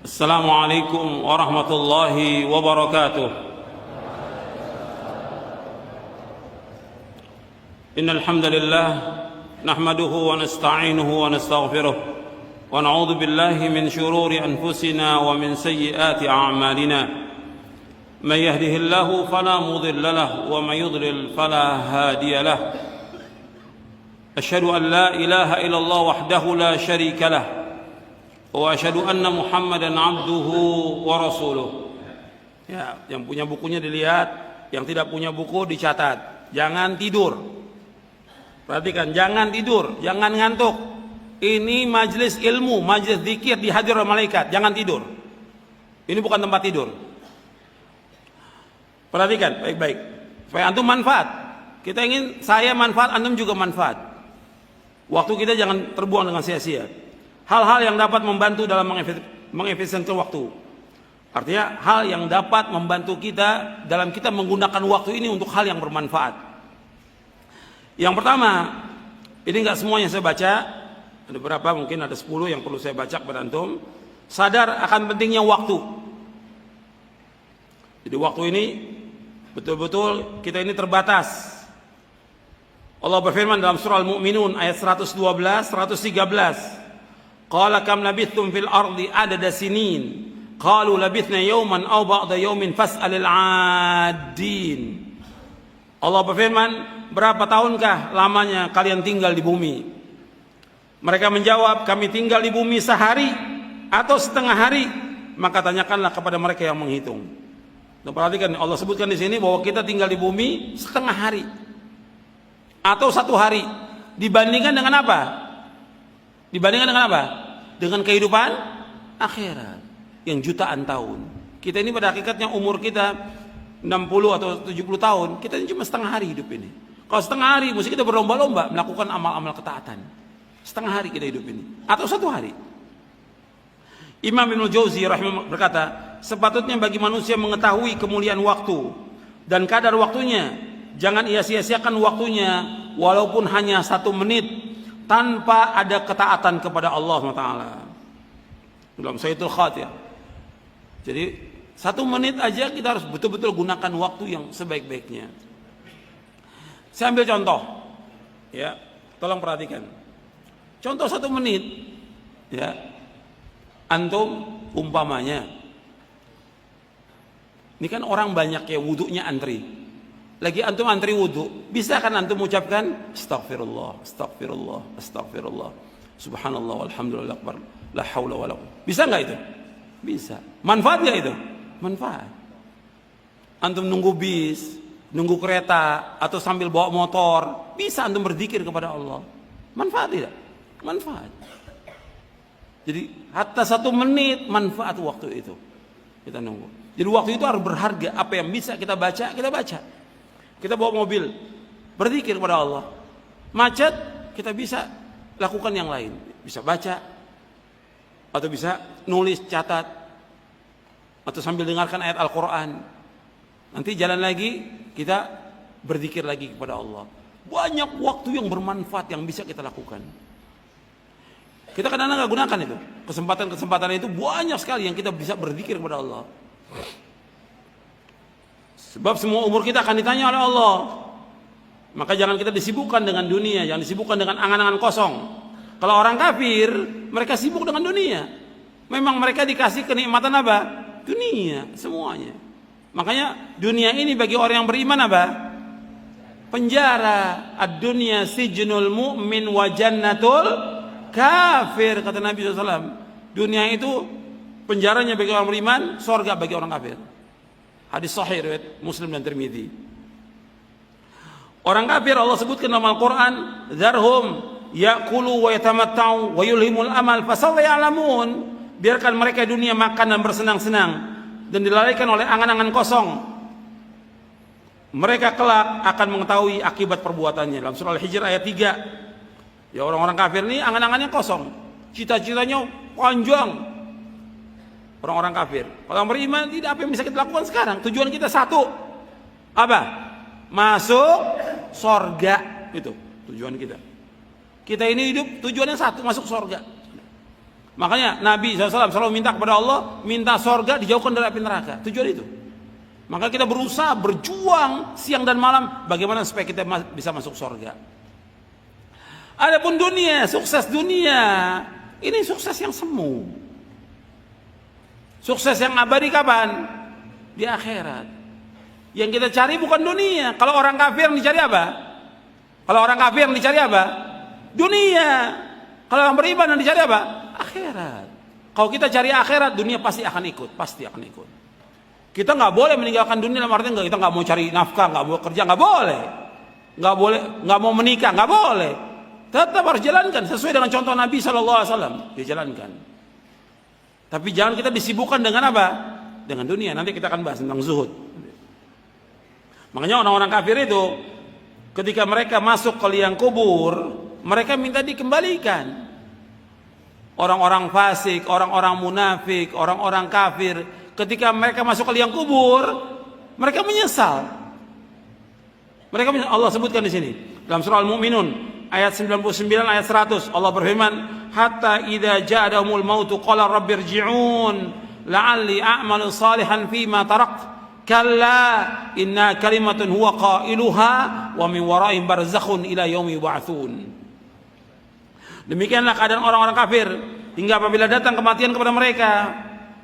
Assalamualaikum warahmatullahi wabarakatuh. Innal hamdalillah nahmaduhu wa nasta'inuhu wa nastaghfiruh wa na'udzu billahi min shururi anfusina wa min sayyiati a'malina. Man yahdihillahu fala mudilla lahu wa man yudlil fala hadiya lahu. Asyhadu an la ilaha illallah wahdahu la syarika lahu wa asyhadu anna Muhammadan abduhu wa rasuluh. Ya, yang punya bukunya dilihat, yang tidak punya buku dicatat. Jangan tidur. Perhatikan, jangan tidur, jangan ngantuk. Ini majelis ilmu, majelis zikir dihadiri oleh malaikat. Jangan tidur. Ini bukan tempat tidur. Perhatikan baik-baik. Supaya antum manfaat. Kita ingin saya manfaat, antum juga manfaat. Waktu kita jangan terbuang dengan sia-sia. Hal-hal yang dapat membantu dalam mengefisienkan waktu. Artinya hal yang dapat membantu kita dalam kita menggunakan waktu ini untuk hal yang bermanfaat. Yang pertama, ini enggak semuanya saya baca. Ada berapa, mungkin ada 10 yang perlu saya baca kepada antum. Sadar akan pentingnya waktu. Jadi waktu ini betul-betul kita ini terbatas. Allah berfirman dalam surah Al-Mu'minun ayat 112, 113. Qala kam labithtum fil ardi adada sinin qalu labithna yawman aw ba'da yawmin fas'alil 'addin. Allah berfirman, berapa tahunkah lamanya kalian tinggal di bumi? Mereka menjawab, kami tinggal di bumi sehari atau setengah hari. Maka tanyakanlah kepada mereka yang menghitung. Dan perhatikan, Allah sebutkan di sini bahwa kita tinggal di bumi setengah hari atau satu hari. Dibandingkan dengan apa? Dibandingkan dengan apa? Dengan kehidupan akhirat yang jutaan tahun. Kita ini pada hakikatnya umur kita 60 atau 70 tahun. Kita ini cuma setengah hari hidup ini. Kalau setengah hari mesti kita berlomba-lomba melakukan amal-amal ketaatan. Setengah hari kita hidup ini atau satu hari. Imam Ibnu Jauzi rahimahullah berkata, sepatutnya bagi manusia mengetahui kemuliaan waktu dan kadar waktunya. Jangan ia sia-siakan waktunya walaupun hanya 1 menit tanpa ada ketaatan kepada Allah SWT. Dalam Sayyidul Khatir. Jadi 1 menit aja kita harus betul-betul gunakan waktu yang sebaik-baiknya. Saya ambil contoh, ya, tolong perhatikan. Contoh 1 menit, ya, antum umpamanya, ini kan orang banyak ya wudunya antri. Lagi antum antri wudu, bisa kan antum ucapkan astagfirullah, astagfirullah, astagfirullah, subhanallah, walhamdulillah akbar, la haula wala quwwata. Bisa nggak itu? Bisa. Manfaat nggak itu? Manfaat. Antum nunggu bis, nunggu kereta, atau sambil bawa motor, bisa antum berzikir kepada Allah. Manfaat tidak? Manfaat. Jadi hatta 1 menit manfaat waktu itu. Kita nunggu. Jadi waktu itu harus berharga. Apa yang bisa kita baca, kita baca. Kita bawa mobil, berzikir kepada Allah. Macet, kita bisa lakukan yang lain. Bisa baca, atau bisa nulis, catat, atau sambil dengarkan ayat Al-Quran. Nanti jalan lagi, kita berzikir lagi kepada Allah. Banyak waktu yang bermanfaat yang bisa kita lakukan. Kita kadang-kadang nggak gunakan itu. Kesempatan-kesempatan itu banyak sekali yang kita bisa berzikir kepada Allah. Sebab semua umur kita akan ditanya oleh Allah. Maka jangan kita disibukkan dengan dunia, jangan disibukkan dengan angan-angan kosong. Kalau orang kafir, mereka sibuk dengan dunia. Memang mereka dikasih kenikmatan apa? Dunia, semuanya. Makanya dunia ini bagi orang yang beriman apa? Penjara. Ad-dunya sijnul mu'min wa jannatul kafir, kata Nabi SAW. Dunia itu penjaranya bagi orang beriman, surga bagi orang kafir. Hadis sahih riwayat Muslim dan Tirmidzi. Orang kafir Allah sebutkan dalam Al-Quran, "Dzarhum ya'kulu wa yatamatta'u wa yulhimul amal fasawfa ya'lamun." Biarkan mereka dunia makan dan bersenang-senang dan dilalaikan oleh angan-angan kosong. Mereka kelak akan mengetahui akibat perbuatannya. Dalam surah Al-Hijr ayat 3. Ya, orang-orang kafir ini angan-angannya kosong. Cita-citanya panjang. Orang-orang kafir. Kalau orang beriman tidak, apa yang bisa kita lakukan sekarang? Tujuan kita satu. Apa? Masuk sorga. Itu tujuan kita. Kita ini hidup tujuannya satu, masuk sorga. Makanya Nabi SAW selalu minta kepada Allah, minta sorga dijauhkan dari api neraka. Tujuan itu. Maka kita berusaha, berjuang siang dan malam bagaimana supaya kita bisa masuk sorga. Adapun dunia, sukses dunia, ini sukses yang semu. Sukses yang abadi kapan? Di akhirat. Yang kita cari bukan dunia. Kalau orang kafir yang dicari apa? Kalau orang kafir yang dicari apa? Dunia. Kalau orang beriman yang dicari apa? Akhirat. Kalau kita cari akhirat, dunia pasti akan ikut, pasti akan ikut. Kita nggak boleh meninggalkan dunia, dalam artian kita nggak mau cari nafkah, nggak mau kerja, nggak boleh, nggak mau menikah, nggak boleh. Tetap harus jalankan sesuai dengan contoh Nabi SAW. Dijalankan. Tapi jangan kita disibukkan dengan apa? Dengan dunia. Nanti kita akan bahas tentang zuhud. Makanya orang-orang kafir itu ketika mereka masuk ke liang kubur, mereka minta dikembalikan. Orang-orang fasik, orang-orang munafik, orang-orang kafir, ketika mereka masuk ke liang kubur, mereka menyesal. Mereka menyesal. Allah sebutkan di sini dalam surah Al-Mu'minun ayat 99 ayat 100, Allah berfirman, "Hatta idza ja'ahumul mautu qala rabbirji'un la'alli a'malu salihan fima tarakt kalla inna kalimatun huwa qailuha wa min wara'ihim barzakhun ila yaumi yub'atsun." Demikianlah keadaan orang-orang kafir hingga apabila datang kematian kepada mereka,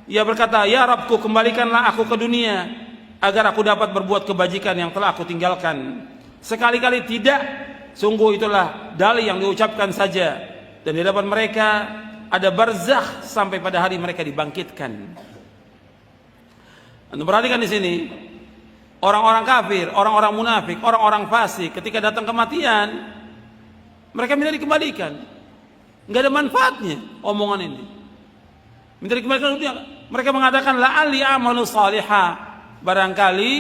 ia berkata, "Ya Rabbku, kembalikanlah aku ke dunia agar aku dapat berbuat kebajikan yang telah aku tinggalkan." Sekali-kali tidak, sungguh itulah dalih yang diucapkan saja, dan di hadapan mereka ada barzakh sampai pada hari mereka dibangkitkan. Anda perhatikan di sini, orang-orang kafir, orang-orang munafik, orang-orang fasik ketika datang kematian, mereka minta dikembalikan. Nggak ada manfaatnya omongan ini. Minta dikembalikan dunia. Mereka mengatakan la'alli amalu salihah. Barangkali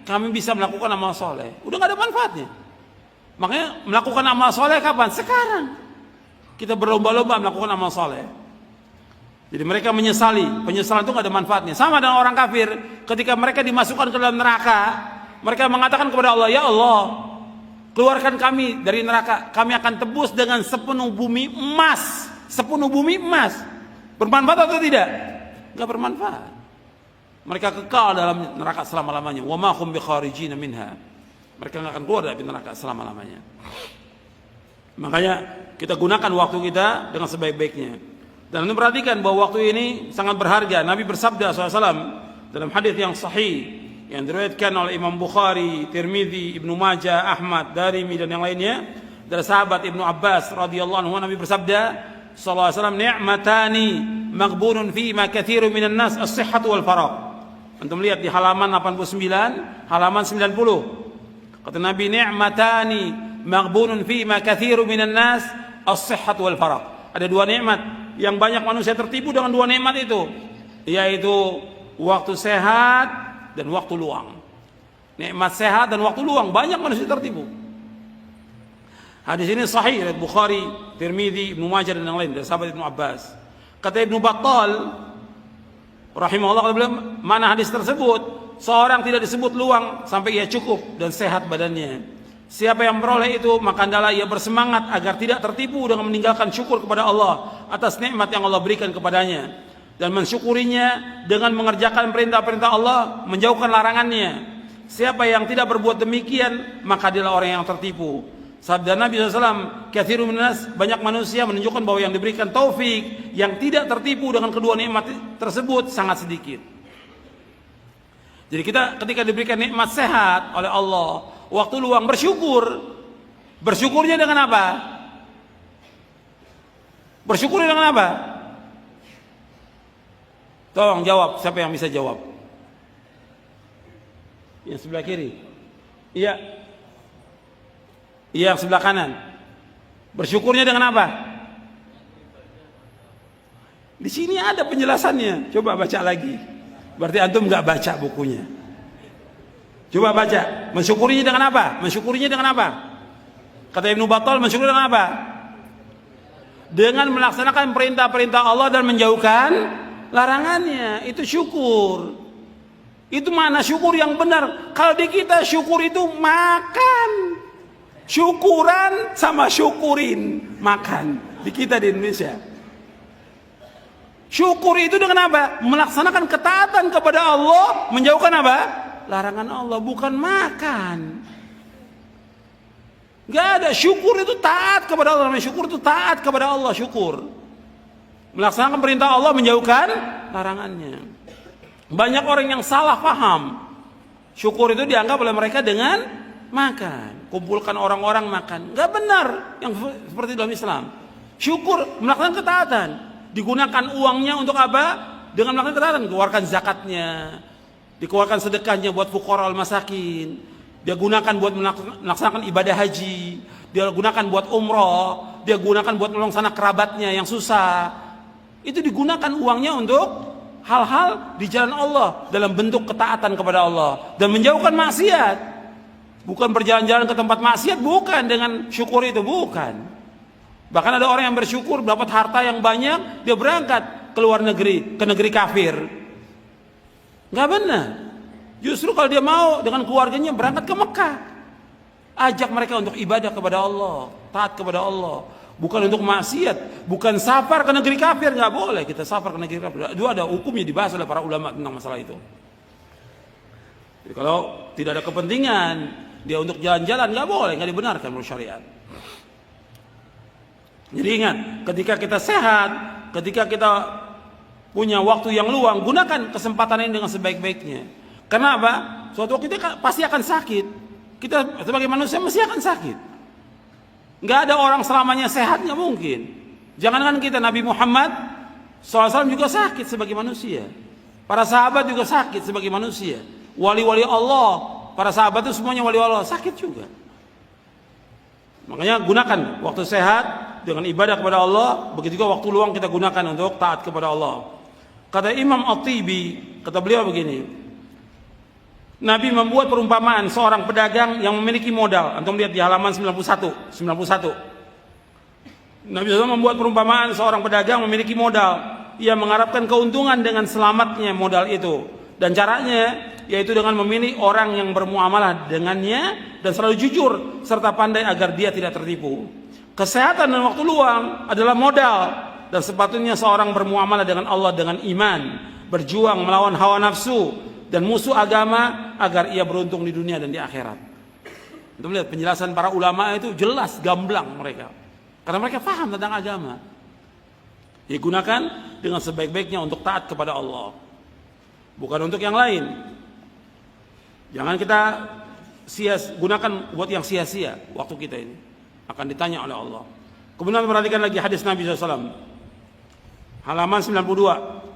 kami bisa melakukan amal soleh. Udah nggak ada manfaatnya. Makanya melakukan amal soleh kapan? Sekarang. Kita berlomba-lomba melakukan amal soleh. Jadi mereka menyesali. Penyesalan itu nggak ada manfaatnya. Sama dengan orang kafir. Ketika mereka dimasukkan ke dalam neraka, mereka mengatakan kepada Allah, "Ya Allah, keluarkan kami dari neraka. Kami akan tebus dengan sepenuh bumi emas." Sepenuh bumi emas. Bermanfaat atau tidak? Enggak bermanfaat. Mereka kekal dalam neraka selama-lamanya. Wa ma hum bikharijina minha. Mereka enggak akan keluar dari neraka selama-lamanya. Makanya kita gunakan waktu kita dengan sebaik-baiknya. Dan Anda perhatikan bahwa waktu ini sangat berharga. Nabi bersabda SAW dalam hadis yang sahih yang diriwayatkan oleh Imam Bukhari, Tirmidzi, Ibnu Majah, Ahmad, Darimi dan yang lainnya dari sahabat Ibnu Abbas radhiyallahu anhu, Nabi bersabda sallallahu alaihi wasallam, "Ni'matani maghbunun fi ma katsirun minan nas as-sihhatu wal faragh." Antum lihat di halaman 89, halaman 90. Kata Nabi, "Ni'matani maghbunun fi ma katsirun minan nas as-sihhatu wal faragh." Ada dua nikmat yang banyak manusia tertipu dengan dua nikmat itu, yaitu waktu sehat dan waktu luang. Nikmat sehat dan waktu luang, banyak manusia tertipu. Hadis ini sahih dari Bukhari, Tirmidzi, Ibnu Majah dan yang lain dari sahabat Ibnu Abbas. Kata Ibnu Battal rahimahullah, mana hadis tersebut, seorang tidak disebut luang sampai ia cukup dan sehat badannya. Siapa yang memperoleh itu, maka hendaklah ia bersemangat agar tidak tertipu dengan meninggalkan syukur kepada Allah atas nikmat yang Allah berikan kepadanya, dan mensyukurinya dengan mengerjakan perintah-perintah Allah, menjauhkan larangannya. Siapa yang tidak berbuat demikian, maka dialah orang yang tertipu. Sabda Nabi SAW, "Katsirun minas", banyak manusia, menunjukkan bahwa yang diberikan taufik, yang tidak tertipu dengan kedua nikmat tersebut sangat sedikit. Jadi kita ketika diberikan nikmat sehat oleh Allah, waktu luang, bersyukur. Bersyukurnya dengan apa? Bersyukurnya dengan apa? Tolong jawab, siapa yang bisa jawab? Yang sebelah kiri. Iya. Iya, yang sebelah kanan. Bersyukurnya dengan apa? Di sini ada penjelasannya. Coba baca lagi. Berarti antum nggak baca bukunya. Coba baca. Mensyukurinya dengan apa? Mensyukurinya dengan apa? Kata Ibnu Battal, mensyukuri dengan apa? Dengan melaksanakan perintah-perintah Allah dan menjauhkan larangannya. Itu syukur. Itu mana syukur yang benar. Kalau di kita syukur itu makan. Syukuran sama syukurin. Makan. Di kita di Indonesia. Syukur itu dengan apa? Melaksanakan ketaatan kepada Allah, menjauhkan apa? Larangan Allah, bukan makan. Gak ada. Syukur itu taat kepada Allah. Syukur itu taat kepada Allah. Syukur melaksanakan perintah Allah, menjauhkan larangannya. Banyak orang yang salah paham. Syukur itu dianggap oleh mereka dengan makan, kumpulkan orang-orang makan. Gak benar yang seperti dalam Islam. Syukur melaksanakan ketaatan, digunakan uangnya untuk apa? Dengan melaksanakan ketaatan, keluarkan zakatnya, dikeluarkan sedekahnya buat fuqara al-masakin, dia gunakan buat melaksanakan ibadah haji, dia gunakan buat umroh, dia gunakan buat menolong sanak kerabatnya yang susah. Itu digunakan uangnya untuk hal-hal di jalan Allah dalam bentuk ketaatan kepada Allah dan menjauhkan maksiat. Bukan berjalan-jalan ke tempat maksiat, bukan dengan syukur itu, bukan. Bahkan ada orang yang bersyukur dapat harta yang banyak, dia berangkat ke luar negeri, ke negeri kafir. Nggak benar. Justru kalau dia mau dengan keluarganya berangkat ke Mekah, ajak mereka untuk ibadah kepada Allah, taat kepada Allah, bukan untuk maksiat, bukan safar ke negeri kafir. Nggak boleh kita safar ke negeri kafir. Itu ada hukumnya, dibahas oleh para ulama tentang masalah itu. Jadi kalau tidak ada kepentingan dia untuk jalan-jalan, nggak boleh, nggak dibenarkan menurut syariat. Jadi ingat, ketika kita sehat, ketika kita punya waktu yang luang, gunakan kesempatan ini dengan sebaik-baiknya. Kenapa? Suatu waktu kita pasti akan sakit. Kita sebagai manusia mesti akan sakit. Nggak ada orang selamanya sehat, nggak mungkin. Jangankan kita, Nabi Muhammad SAW juga sakit sebagai manusia. Para sahabat juga sakit sebagai manusia. Wali-wali Allah, para sahabat itu semuanya wali Allah, sakit juga. Makanya gunakan waktu sehat dengan ibadah kepada Allah, begitu juga waktu luang kita gunakan untuk taat kepada Allah. Kata Imam At-Tibi, kata beliau begini, Nabi membuat perumpamaan seorang pedagang yang memiliki modal. Antum lihat di halaman 91. Nabi SAW membuat perumpamaan seorang pedagang memiliki modal. Ia mengharapkan keuntungan dengan selamatnya modal itu. Dan caranya yaitu dengan memilih orang yang bermuamalah dengannya dan selalu jujur serta pandai agar dia tidak tertipu. Kesehatan dan waktu luang adalah modal, dan sepatutnya seorang bermuamalah dengan Allah dengan iman, berjuang melawan hawa nafsu dan musuh agama agar ia beruntung di dunia dan di akhirat. Kita melihat penjelasan para ulama itu jelas, gamblang mereka, karena mereka paham tentang agama. Digunakan dengan sebaik-baiknya untuk taat kepada Allah, bukan untuk yang lain. Jangan kita gunakan buat yang sia-sia waktu kita ini, akan ditanya oleh Allah. Kemudian perhatikan lagi hadis Nabi SAW, halaman 92.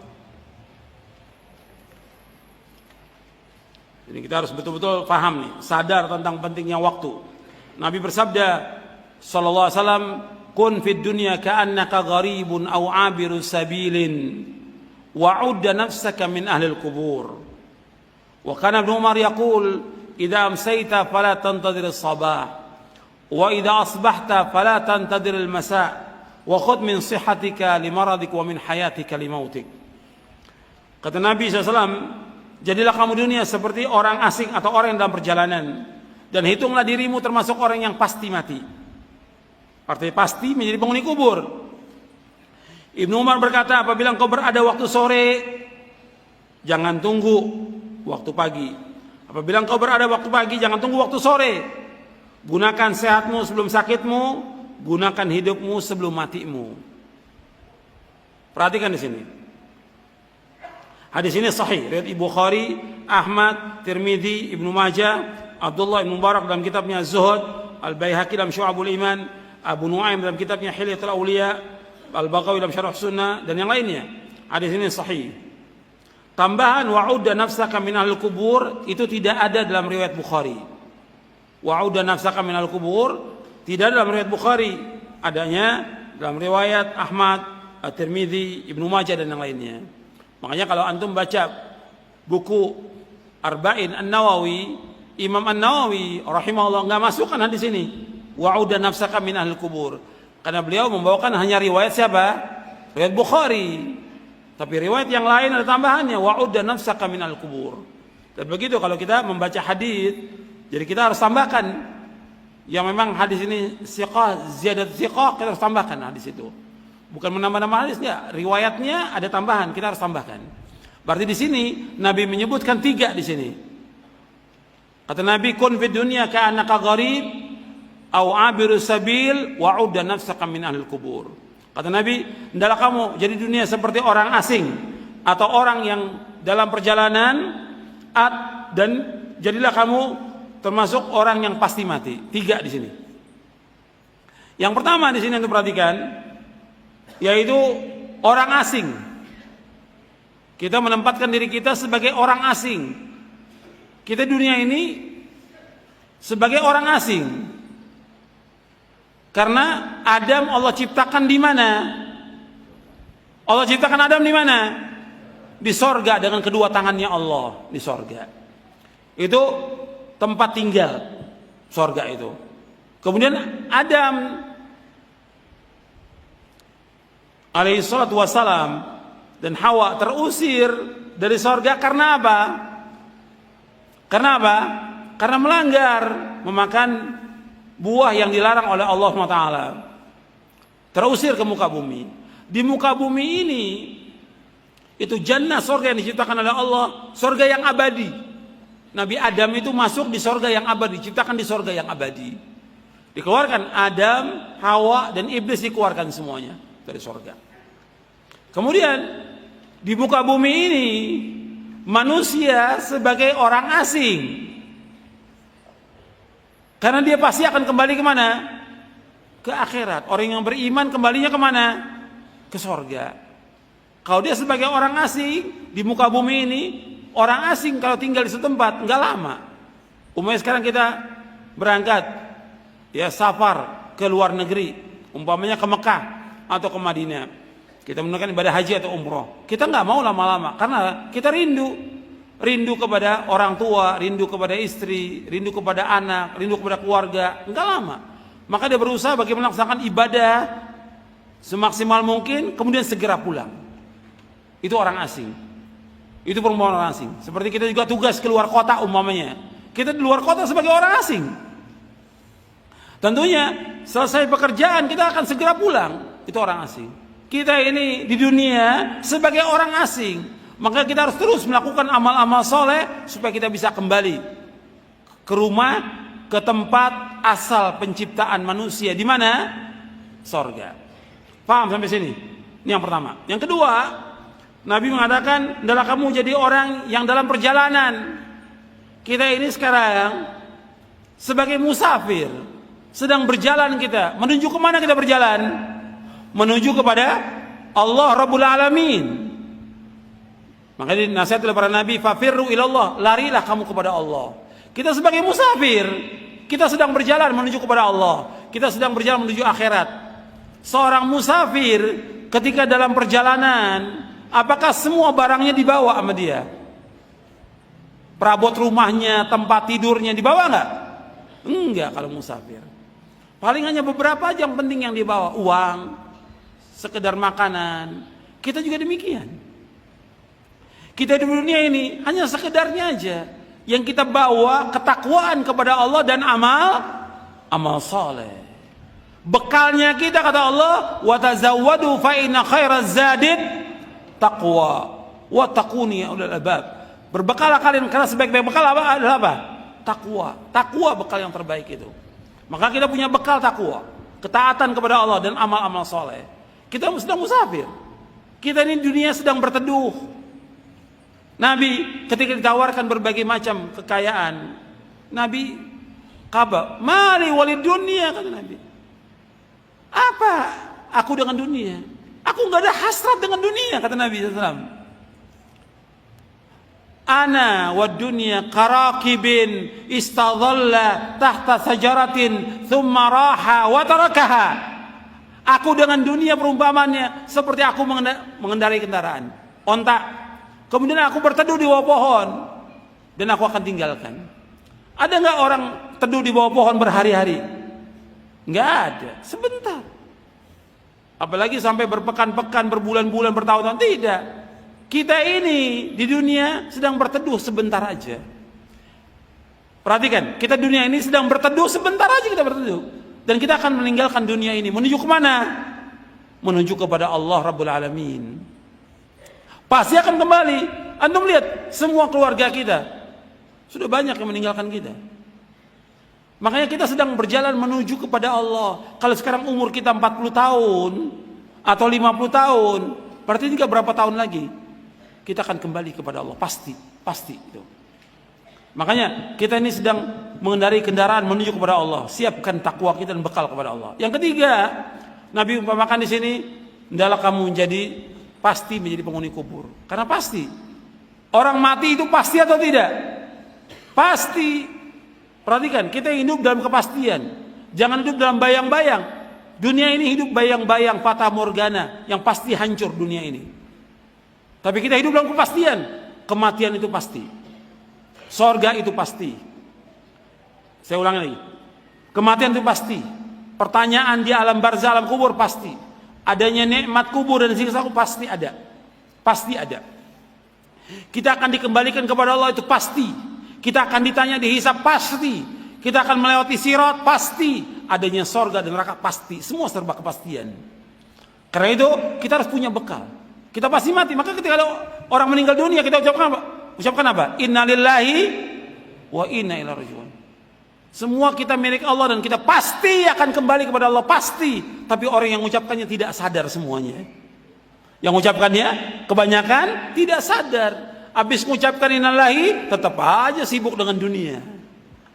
Jadi kita harus betul-betul paham nih, sadar tentang pentingnya waktu. Nabi bersabda sallallahu alaihi wasallam, "Kun fid dunya ka'annaka gharibun aw 'abiru sabilin wa'udda nafsaka min ahli al-qubur." Wa kana Ibnu Umar yaqul, "Idza amsayta fala tantadhir as-sabah wa idza asbahta fala tantadhir al-masa' wa khudh min sihhatika limaradik wa min hayatika limautik." Kata Nabi SAW, jadilah kamu dunia seperti orang asing atau orang yang dalam perjalanan, dan hitunglah dirimu termasuk orang yang pasti mati. Artinya pasti menjadi penghuni kubur. Ibnu Umar berkata, apabila engkau berada waktu sore, jangan tunggu waktu pagi. Apabila engkau berada waktu pagi, jangan tunggu waktu sore. Gunakan sehatmu sebelum sakitmu, gunakan hidupmu sebelum matimu. Perhatikan di sini. Hadis ini sahih, riwayat Bukhari, Ahmad, Tirmidzi, Ibnu Majah, Abdullah bin Mubarak dalam kitabnya Zuhud, Al-Baihaqi dalam Syu'abul Iman, Abu Nuaim dalam kitabnya Hilyatul Auliya, Al-Baghawi dalam Syarh Sunnah, dan yang lainnya. Hadis ini sahih. Tambahan wa'udda nafsaka minal kubur itu tidak ada dalam riwayat Bukhari. Wa'udda nafsaka minal kubur tidak ada dalam riwayat Bukhari, adanya dalam riwayat Ahmad, At-Tirmidzi, Ibnu Majah dan yang lainnya. Makanya kalau antum baca buku Arba'in An-Nawawi, Imam An-Nawawi rahimahullah enggak masukkan hadis ini, wa'udda nafsaka minal kubur, karena beliau membawakan hanya riwayat siapa? Riwayat Bukhari. Tapi riwayat yang lain ada tambahannya, wa'udda nafsaka minal kubur. Dan begitu kalau kita membaca hadis, jadi kita harus tambahkan yang memang hadis ini siqah, ziyadat siqah, kita harus tambahkan hadis itu. Bukan menambah-nambah hadis, enggak. Riwayatnya ada tambahan, kita harus tambahkan. Berarti di sini Nabi menyebutkan 3 di sini. Kata Nabi, kun fid dunya ka'annaka gharib au abiru sabil wa udda nafsaka min ahlil kubur. Kata Nabi, hendaklah kamu jadi dunia seperti orang asing atau orang yang dalam perjalanan, dan jadilah kamu termasuk orang yang pasti mati. 3 di sini. Yang pertama di sini untuk perhatikan, yaitu orang asing. Kita menempatkan diri kita sebagai orang asing. Kita dunia ini sebagai orang asing. Karena Adam Allah ciptakan di mana? Allah ciptakan Adam di mana? Di sorga dengan kedua tangannya Allah, di sorga. Itu tempat tinggal sorga itu. Kemudian Adam alaihi salatu wassalam dan Hawa terusir dari sorga karena apa? Karena apa? Karena melanggar, memakan buah yang dilarang oleh Allah SWT. Terusir ke muka bumi. Di muka bumi ini, itu jannah, sorga yang diciptakan oleh Allah, sorga yang abadi. Nabi Adam itu masuk di sorga yang abadi, diciptakan di sorga yang abadi. Dikeluarkan Adam, Hawa, dan Iblis dikeluarkan semuanya dari sorga. Kemudian di muka bumi ini manusia sebagai orang asing, karena dia pasti akan kembali kemana? Ke akhirat. Orang yang beriman kembalinya kemana? Ke sorga. Kalau dia sebagai orang asing di muka bumi ini, orang asing kalau tinggal di setempat nggak lama. Umpamanya sekarang kita berangkat, ya safar ke luar negeri, umpamanya ke Mekah atau ke Madinah. Kita menunaikan ibadah haji atau umroh. Kita nggak mau lama-lama karena kita rindu kepada orang tua, rindu kepada istri, rindu kepada anak, rindu kepada keluarga. Nggak lama. Maka dia berusaha bagaimana melaksanakan ibadah semaksimal mungkin, kemudian segera pulang. Itu orang asing. Itu perempuan orang asing. Seperti kita juga tugas keluar kota umpamanya. Kita di luar kota sebagai orang asing. Tentunya selesai pekerjaan kita akan segera pulang. Itu orang asing. Kita ini di dunia sebagai orang asing, maka kita harus terus melakukan amal-amal soleh supaya kita bisa kembali ke rumah, ke tempat asal penciptaan manusia. Di mana? Sorga. Paham sampai sini? Ini yang pertama. Yang kedua, Nabi mengatakan, hendaklah kamu jadi orang yang dalam perjalanan. Kita ini sekarang sebagai musafir, sedang berjalan kita. Menuju kemana kita berjalan? Menuju kepada Allah Rabbul Alamin. Maka dinasihat oleh para nabi, fafirru ilallah, larilah kamu kepada Allah. Kita sebagai musafir, kita sedang berjalan menuju kepada Allah. Kita sedang berjalan menuju akhirat. Seorang musafir ketika dalam perjalanan, apakah semua barangnya dibawa sama dia? Perabot rumahnya, tempat tidurnya dibawa enggak? Enggak kalau musafir. Paling hanya beberapa aja yang penting yang dibawa. Uang, sekedar makanan. Kita juga demikian. Kita di dunia ini hanya sekedarnya aja. Yang kita bawa ketakwaan kepada Allah dan amal saleh. Bekalnya kita kata Allah, wa tazawwadu fa inna khairaz zadid taqwa wa taquni ya ulul albab. Berbekalah kalian karena sebaik-baik bekal adalah apa? Takwa. Takwa bekal yang terbaik itu. Maka kita punya bekal takwa, ketaatan kepada Allah dan amal-amal soleh. Kita sedang musafir. Kita ini dunia sedang berteduh. Nabi ketika ditawarkan berbagai macam kekayaan, Nabi kabar, mali walid dunia, kata Nabi. Apa aku dengan dunia? Aku nggak ada hasrat dengan dunia, kata Nabi SAW. Ana wa dunya karakibin istadhalla tahta sajaratin thumma raha wa tarakaha. Aku dengan dunia perumpamannya seperti aku mengendarai kendaraan onta, kemudian aku berteduh di bawah pohon dan aku akan tinggalkan. Ada nggak orang teduh di bawah pohon berhari-hari? Nggak ada, sebentar. Apalagi sampai berpekan-pekan, berbulan-bulan, bertahun-tahun, tidak. Kita ini di dunia sedang berteduh sebentar aja. Perhatikan, kita dunia ini sedang berteduh sebentar aja, kita berteduh. Dan kita akan meninggalkan dunia ini. Menuju kemana? menuju kepada Allah Rabbul Alamin. Pasti akan kembali. Antum lihat semua keluarga kita sudah banyak yang meninggalkan kita. Makanya kita sedang berjalan menuju kepada Allah. Kalau sekarang umur kita 40 tahun atau 50 tahun, berarti tinggal berapa tahun lagi kita akan kembali kepada Allah. Pasti itu. Makanya kita ini sedang mengendarai kendaraan menuju kepada Allah. Siapkan takwa kita dan bekal kepada Allah. Yang ketiga, Nabi umpamakan di sini, hendaklah kamu pasti menjadi penghuni kubur. Karena pasti orang mati itu pasti atau tidak? Pasti. Perhatikan, kita hidup dalam kepastian. Jangan hidup dalam bayang-bayang. Dunia ini hidup bayang-bayang fata morgana yang pasti hancur dunia ini. Tapi kita hidup dalam kepastian. Kematian itu pasti. Sorga itu pasti. Saya ulang lagi. Kematian itu pasti. Pertanyaan di alam barzah, alam kubur pasti. Adanya nikmat kubur dan siksa kubur pasti ada. Pasti ada. Kita akan dikembalikan kepada Allah itu pasti. Kita akan ditanya dihisab pasti. Kita akan melewati sirat pasti. Adanya sorga dan neraka pasti. Semua serba kepastian. Karena itu kita harus punya bekal. Kita pasti mati. Maka ketika ada orang meninggal dunia, kita ucapkan apa? Inna lillahi wa inna ilaihi raji'un. Semua kita milik Allah dan kita pasti akan kembali kepada Allah. Pasti. Tapi orang yang mengucapkannya tidak sadar semuanya. Yang mengucapkannya kebanyakan tidak sadar. Habis mengucapkan innalillahi, tetap aja sibuk dengan dunia.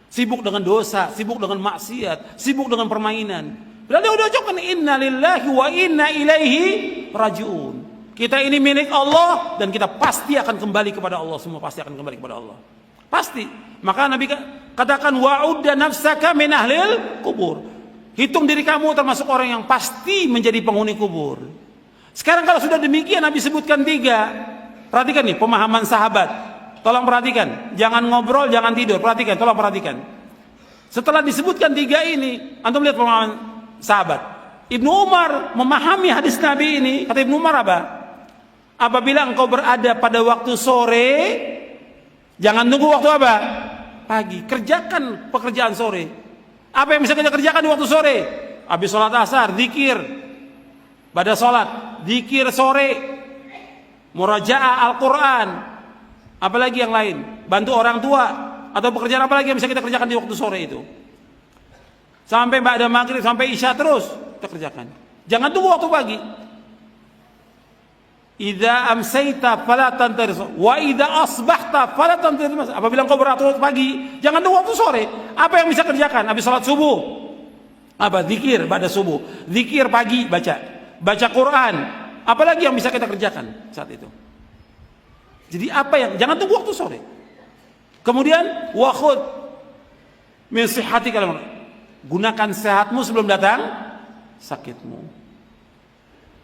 Sibuk dengan dosa, sibuk dengan maksiat, sibuk dengan permainan. Bila dia udah ucapkan innalillahi wa inna ilaihi raji'un. Kita ini milik Allah dan kita pasti akan kembali kepada Allah. Semua pasti akan kembali kepada Allah. Pasti. Maka Nabi katakan wa'udda nafsaka min ahlil kubur. Hitung diri kamu termasuk orang yang pasti menjadi penghuni kubur. Sekarang kalau sudah demikian Nabi sebutkan 3. Perhatikan nih pemahaman sahabat. Tolong perhatikan. Jangan ngobrol, jangan tidur. Perhatikan, tolong perhatikan. Setelah disebutkan 3 ini, antum lihat pemahaman sahabat. Ibnu Umar memahami hadis Nabi ini. Kata Ibnu Umar apa? Apabila engkau berada pada waktu sore, jangan tunggu waktu apa? Pagi. Kerjakan pekerjaan sore. Apa yang bisa kita kerjakan di waktu sore? Habis sholat asar, zikir. Pada sholat, zikir sore. Murajaah Al-Quran. Apalagi yang lain? Bantu orang tua. Atau pekerjaan apa lagi yang bisa kita kerjakan di waktu sore itu? Sampai ba'da maghrib, sampai isya terus kita kerjakan. Jangan tunggu waktu pagi. Idza amsayta fala tantaris wa idza asbahta fala tantaris. Apabila engkau beratur pagi, jangan tunggu waktu sore. Apa yang bisa kerjakan? Habis salat subuh. Apa? Zikir pada subuh. Zikir pagi baca Quran. Apalagi yang bisa kita kerjakan saat itu. Jadi apa yang jangan tunggu waktu sore. Kemudian wa khudh min sihhatika, gunakan sehatmu sebelum datang sakitmu.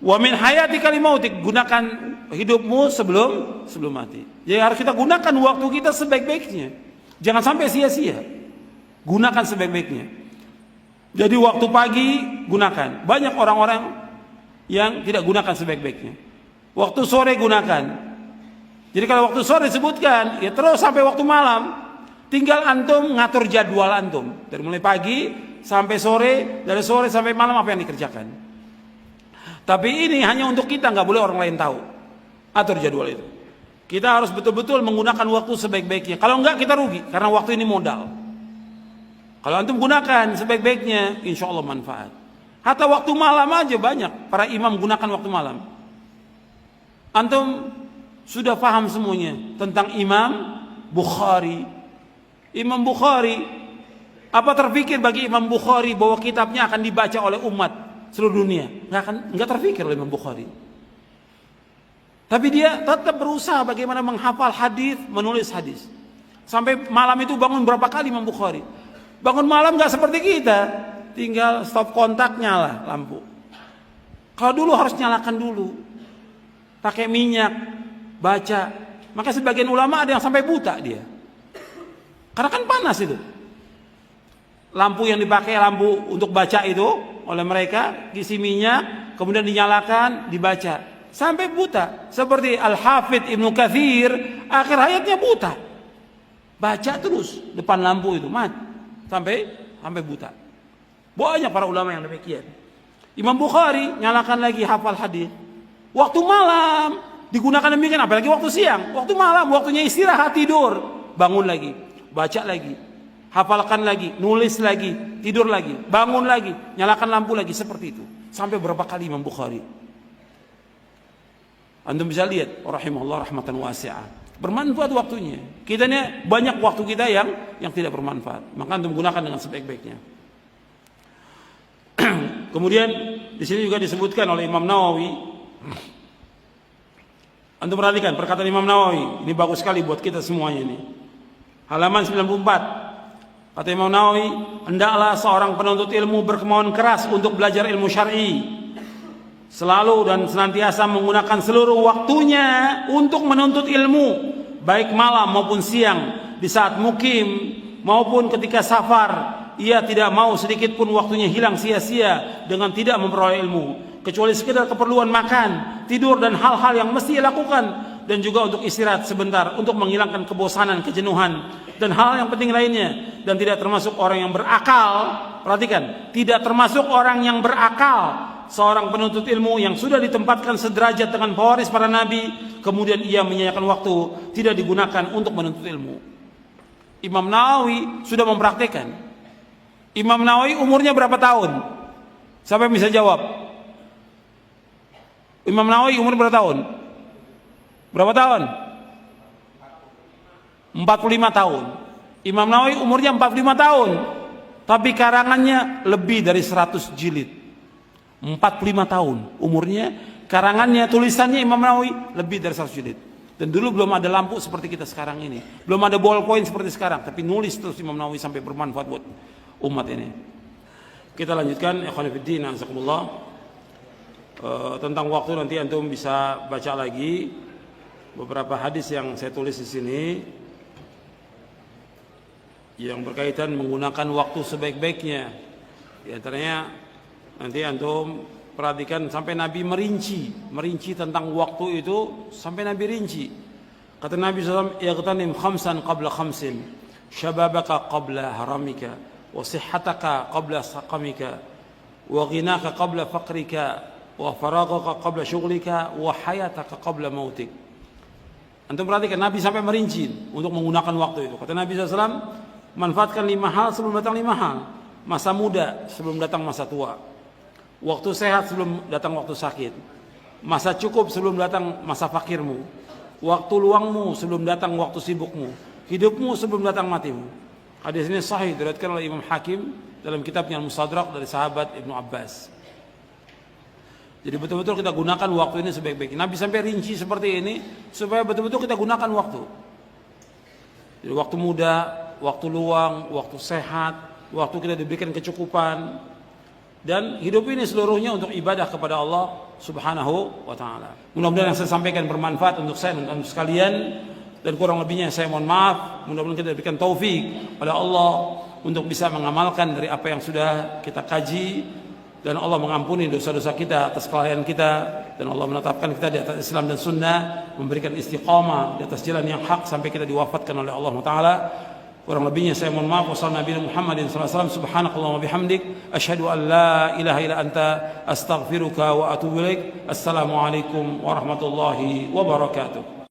Wa min hayatika limautik, gunakan hidupmu sebelum mati. Jadi harus kita gunakan waktu kita sebaik-baiknya. Jangan sampai sia-sia. Gunakan sebaik-baiknya. Jadi waktu pagi gunakan. Banyak orang-orang yang tidak gunakan sebaik-baiknya. Waktu sore gunakan. Jadi kalau waktu sore disebutkan, ya terus sampai waktu malam. Tinggal antum ngatur jadwal antum. Dari mulai pagi sampai sore, dari sore sampai malam apa yang dikerjakan. Tapi ini hanya untuk kita, nggak boleh orang lain tahu. Atur jadwal itu. Kita harus betul-betul menggunakan waktu sebaik-baiknya. Kalau enggak kita rugi, karena waktu ini modal. Kalau antum gunakan sebaik-baiknya, insya Allah manfaat. Hatta waktu malam aja banyak para imam gunakan waktu malam. Antum sudah paham semuanya tentang Imam Bukhari. Imam Bukhari, apa terpikir bagi Imam Bukhari bahwa kitabnya akan dibaca oleh umat seluruh dunia? Nggak terpikir oleh Imam Bukhari. Tapi dia tetap berusaha bagaimana menghafal hadis, menulis hadis. Sampai malam itu bangun berapa kali Imam Bukhari? Bangun malam nggak seperti kita, tinggal stop kontak nyala lampu. Kalau dulu harus nyalakan dulu, pakai minyak, baca. Maka sebagian ulama ada yang sampai buta dia, karena kan panas itu. Lampu yang dipakai, lampu untuk baca itu oleh mereka, isi minyak, kemudian dinyalakan, dibaca sampai buta. Seperti Al-Hafidh Ibnu Katsir, akhir hayatnya buta, baca terus depan lampu itu, sampai buta. Banyak para ulama yang demikian. Imam Bukhari nyalakan lagi hafal hadis. Waktu malam digunakan demikian, apalagi waktu siang. Waktu malam, waktunya istirahat tidur, bangun lagi, baca lagi, hafalkan lagi, nulis lagi, tidur lagi, bangun lagi, nyalakan lampu lagi, seperti itu. Sampai berapa kali Imam Bukhari. Antum bisa lihat, rahimahullah rahmatan wasi'ah. Bermanfaat waktunya. Kita ini banyak waktu kita yang tidak bermanfaat. Maka antum gunakan dengan sebaik-baiknya. Kemudian di sini juga disebutkan oleh Imam Nawawi. Antum perhatikan perkataan Imam Nawawi. Ini bagus sekali buat kita semuanya ini. Halaman 94. Kata Imam Nawawi, hendaklah seorang penuntut ilmu berkemauan keras untuk belajar ilmu syar'i. Selalu dan senantiasa menggunakan seluruh waktunya untuk menuntut ilmu, baik malam maupun siang, di saat mukim maupun ketika safar. Ia tidak mau sedikit pun waktunya hilang sia-sia dengan tidak memperoleh ilmu, kecuali sekedar keperluan makan, tidur dan hal-hal yang mesti dilakukan, dan juga untuk istirahat sebentar untuk menghilangkan kebosanan, kejenuhan dan hal yang penting lainnya. Dan tidak termasuk orang yang berakal. Perhatikan, tidak termasuk orang yang berakal, seorang penuntut ilmu yang sudah ditempatkan sederajat dengan pewaris para nabi, kemudian ia menyia-nyiakan waktu, tidak digunakan untuk menuntut ilmu. Imam Nawawi sudah mempraktikkan. Imam Nawawi umurnya berapa tahun? Siapa yang bisa jawab? Imam Nawawi umur berapa tahun? Berapa tahun? 45 tahun. Imam Nawawi umurnya 45 tahun, tapi karangannya lebih dari 100 jilid. 45 tahun umurnya, karangannya, tulisannya Imam Nawawi lebih dari 100 jilid. Dan dulu belum ada lampu seperti kita sekarang ini, belum ada ballpoint seperti sekarang, tapi nulis terus Imam Nawawi sampai bermanfaat buat umat ini. Kita lanjutkan, ikhwan fillah, azakumullah. Tentang waktu nanti antum bisa baca lagi beberapa hadis yang saya tulis di sini yang berkaitan menggunakan waktu sebaik-baiknya. Di antaranya nanti antum perhatikan sampai Nabi merinci tentang waktu itu, sampai Nabi rinci. Kata Nabi SAW, "Ightanim khamsan qabla khamsin, syababaka qabla haramika, wa sihhataka qabla saqamika, wa ghinaka qabla faqrika, wa faragaka qabla syughlika, wa hayataka qabla mautik." Antum perhatikan, Nabi sampai merinci untuk menggunakan waktu itu. Kata Nabi SAW, manfaatkan 5 hal sebelum datang 5 hal. Masa muda sebelum datang masa tua, waktu sehat sebelum datang waktu sakit, masa cukup sebelum datang masa fakirmu, waktu luangmu sebelum datang waktu sibukmu, hidupmu sebelum datang matimu. Hadis ini sahih, diriwayatkan oleh Imam Hakim dalam kitabnya Al-Mustadrak dari sahabat Ibnu Abbas. Jadi betul-betul kita gunakan waktu ini sebaik-baiknya. Nabi sampai rinci seperti ini supaya betul-betul kita gunakan waktu. Jadi waktu muda, waktu luang, waktu sehat, waktu kita diberikan kecukupan, dan hidup ini seluruhnya untuk ibadah kepada Allah Subhanahu wa taala. Mudah-mudahan yang saya sampaikan bermanfaat untuk saya dan untuk sekalian, dan kurang lebihnya saya mohon maaf. Mudah-mudahan kita diberikan taufik oleh Allah untuk bisa mengamalkan dari apa yang sudah kita kaji, dan Allah mengampuni dosa-dosa kita atas kelalaian kita, dan Allah menetapkan kita di atas Islam dan Sunnah, memberikan istiqamah di atas jalan yang hak sampai kita diwafatkan oleh Allah Taala. Kurang lebihnya saya mohon maaf. Wassalamualaikum warahmatullahi wabarakatuh. Subhanakallahumma bihamdik, asyhadu an la ilaha illa anta, astaghfiruka wa atubu ilaik. Assalamualaikum warahmatullahi wabarakatuh.